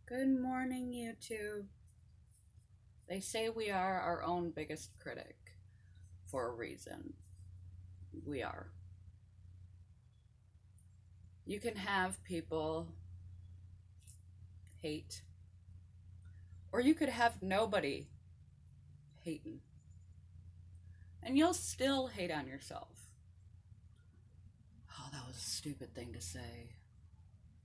Good morning, YouTube. They say we are our own biggest critic for a reason. We are. You can have people hate, or you could have nobody hating, and you'll still hate on yourself. Oh, that was a stupid thing to say.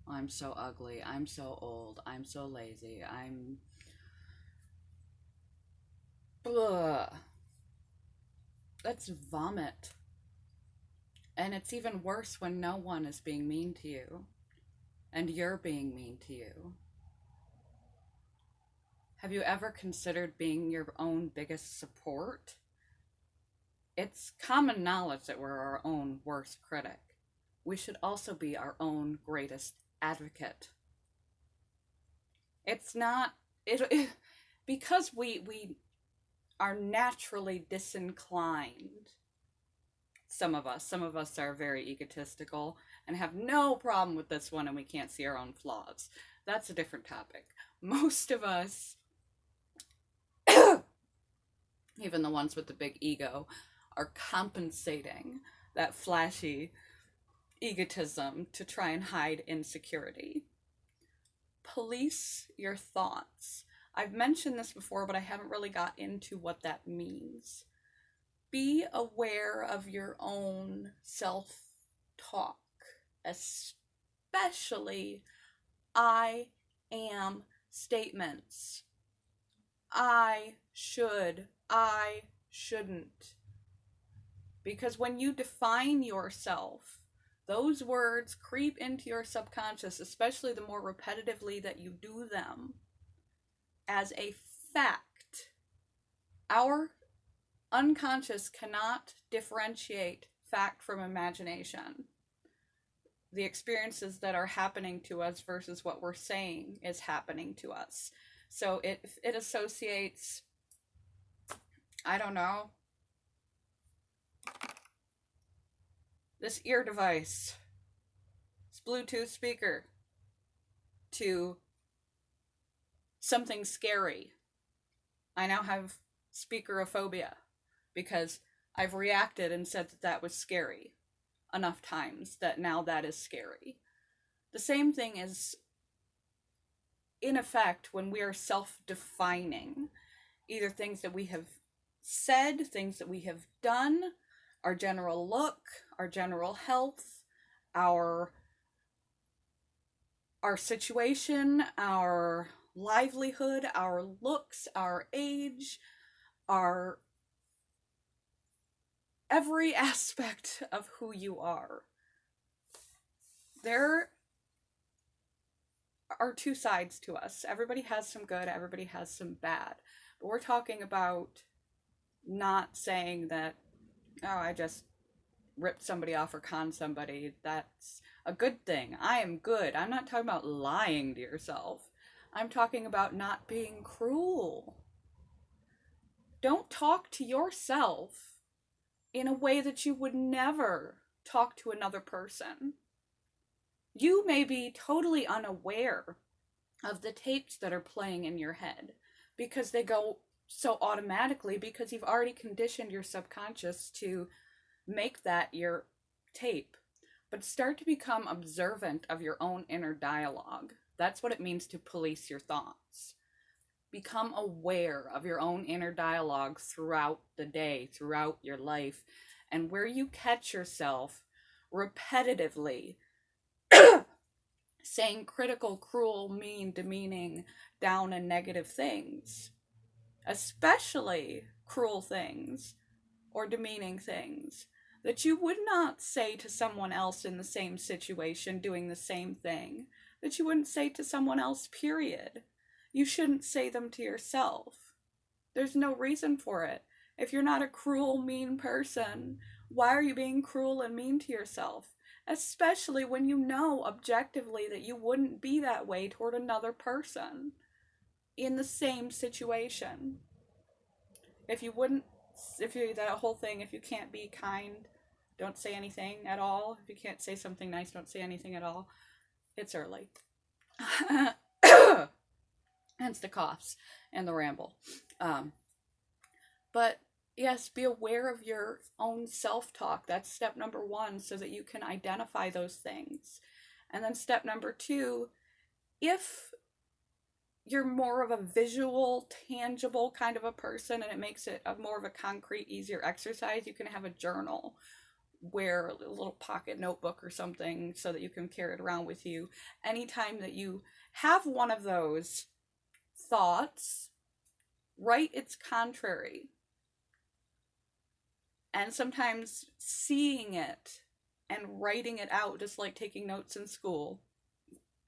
I'm so ugly. I'm so old. I'm so lazy. I'm. Blah. That's vomit. And it's even worse when no one is being mean to you and you're being mean to you. Have you ever considered being your own biggest support? It's common knowledge that we're our own worst critic. We should also be our own greatest advocate. It's not because we are naturally disinclined. Some of us are very egotistical and have no problem with this one, and we can't see our own flaws. That's a different topic. Most of us, even the ones with the big ego, are compensating that flashy egotism to try and hide insecurity. Police your thoughts. I've mentioned this before, but I haven't really got into what that means. Be aware of your own self-talk, especially I am statements. I should, I shouldn't. Because when you define yourself, those words creep into your subconscious, especially the more repetitively that you do them, as a fact. Our unconscious cannot differentiate fact from imagination. The experiences that are happening to us versus what we're saying is happening to us. So it associates, I don't know, this ear device, this Bluetooth speaker, to something scary. I now have speakerophobia because I've reacted and said that that was scary enough times that now that is scary. The same thing is in effect when we are self-defining either things that we have said, things that we have done, our general look, our general health, our situation, our livelihood, our looks, our age, our every aspect of who you are. There are two sides to us. Everybody has some good, everybody has some bad. But we're talking about not saying that, oh, I just ripped somebody off or conned somebody. That's a good thing. I am good. I'm not talking about lying to yourself. I'm talking about not being cruel. Don't talk to yourself in a way that you would never talk to another person. You may be totally unaware of the tapes that are playing in your head because they go so automatically because you've already conditioned your subconscious to make that your tape. But start to become observant of your own inner dialogue. That's what it means to police your thoughts. Become aware of your own inner dialogue throughout the day, throughout your life, and where you catch yourself repetitively saying critical, cruel, mean, demeaning, down and negative things, especially cruel things or demeaning things that you would not say to someone else in the same situation doing the same thing, that you wouldn't say to someone else, period. You shouldn't say them to yourself. There's no reason for it. If you're not a cruel, mean person, why are you being cruel and mean to yourself? Especially when you know objectively that you wouldn't be that way toward another person in the same situation. If you that whole thing, if you can't be kind, don't say anything at all. If you can't say something nice, don't say anything at all. It's early. hence the coughs and the ramble. But yes, be aware of your own self-talk. That's step number 1, so that you can identify those things. And then step number 2, if you're more of a visual, tangible kind of a person and it makes it more of a concrete, easier exercise, you can have a journal where a little pocket notebook or something so that you can carry it around with you. Anytime that you have one of those thoughts, write its contrary. And sometimes seeing it and writing it out, just like taking notes in school,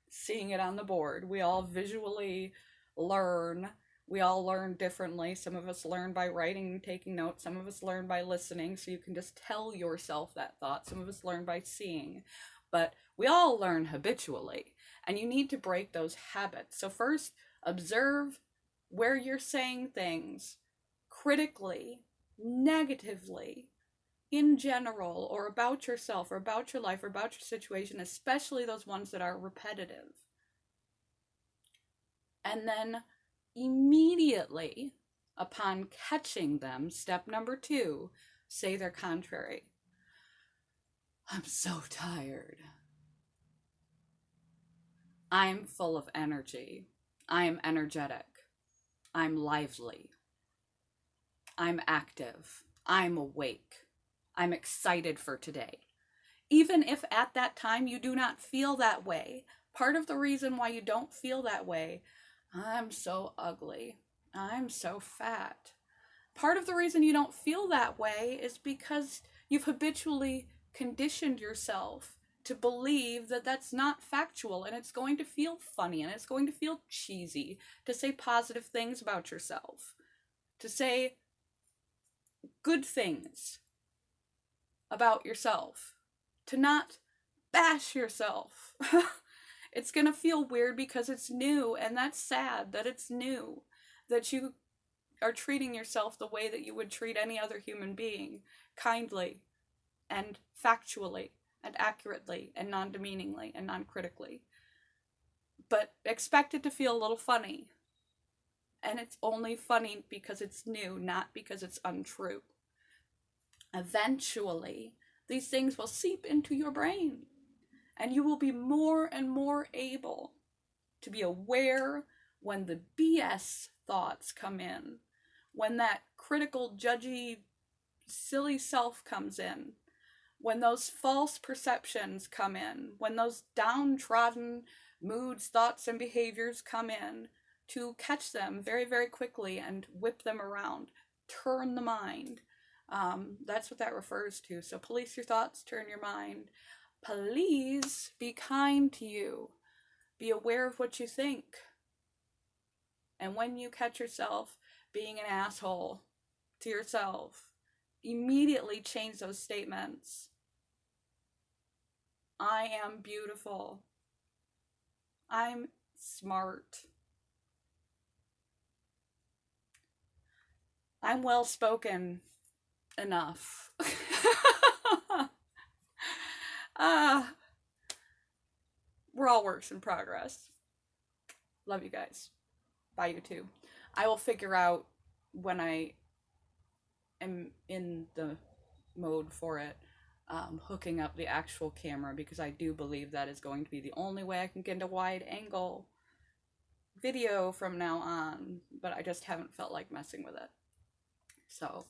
seeing it on the board. We all visually learn. We all learn differently. Some of us learn by writing and taking notes. Some of us learn by listening, so you can just tell yourself that thought. Some of us learn by seeing. But we all learn habitually, and you need to break those habits. So first, observe where you're saying things critically, negatively, in general, or about yourself, or about your life, or about your situation, especially those ones that are repetitive. And then immediately upon catching them, step number 2, say their contrary. I'm so tired. I'm full of energy. I am energetic. I'm lively. I'm active. I'm awake. I'm excited for today. Even if at that time you do not feel that way, part of the reason why you don't feel that way, I'm so ugly. I'm so fat. Part of the reason you don't feel that way is because you've habitually conditioned yourself to believe that that's not factual, and it's going to feel funny and it's going to feel cheesy to say positive things about yourself, to say good things about yourself, to not bash yourself. It's going to feel weird because it's new, and that's sad that it's new, that you are treating yourself the way that you would treat any other human being, kindly and factually and accurately and non-demeaningly and non-critically. But expect it to feel a little funny. And it's only funny because it's new, not because it's untrue. Eventually, these things will seep into your brain, and you will be more and more able to be aware when the BS thoughts come in, when that critical, judgy, silly self comes in, when those false perceptions come in, when those downtrodden moods, thoughts, and behaviors come in, to catch them very, very quickly and whip them around, turn the mind. That's what that refers to. So police your thoughts, turn your mind. Please be kind to you. Be aware of what you think. And when you catch yourself being an asshole to yourself, immediately change those statements. I am beautiful. I'm smart. I'm well spoken enough. We're all works in progress. Love you guys. Bye, YouTube. I will figure out when I am in the mode for it, hooking up the actual camera, because I do believe that is going to be the only way I can get into wide angle video from now on, but I just haven't felt like messing with it. So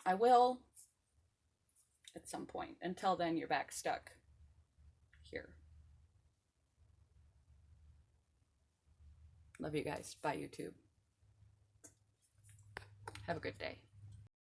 I will at some point. Until then, you're back stuck here. Love you guys. Bye, YouTube. Have a good day.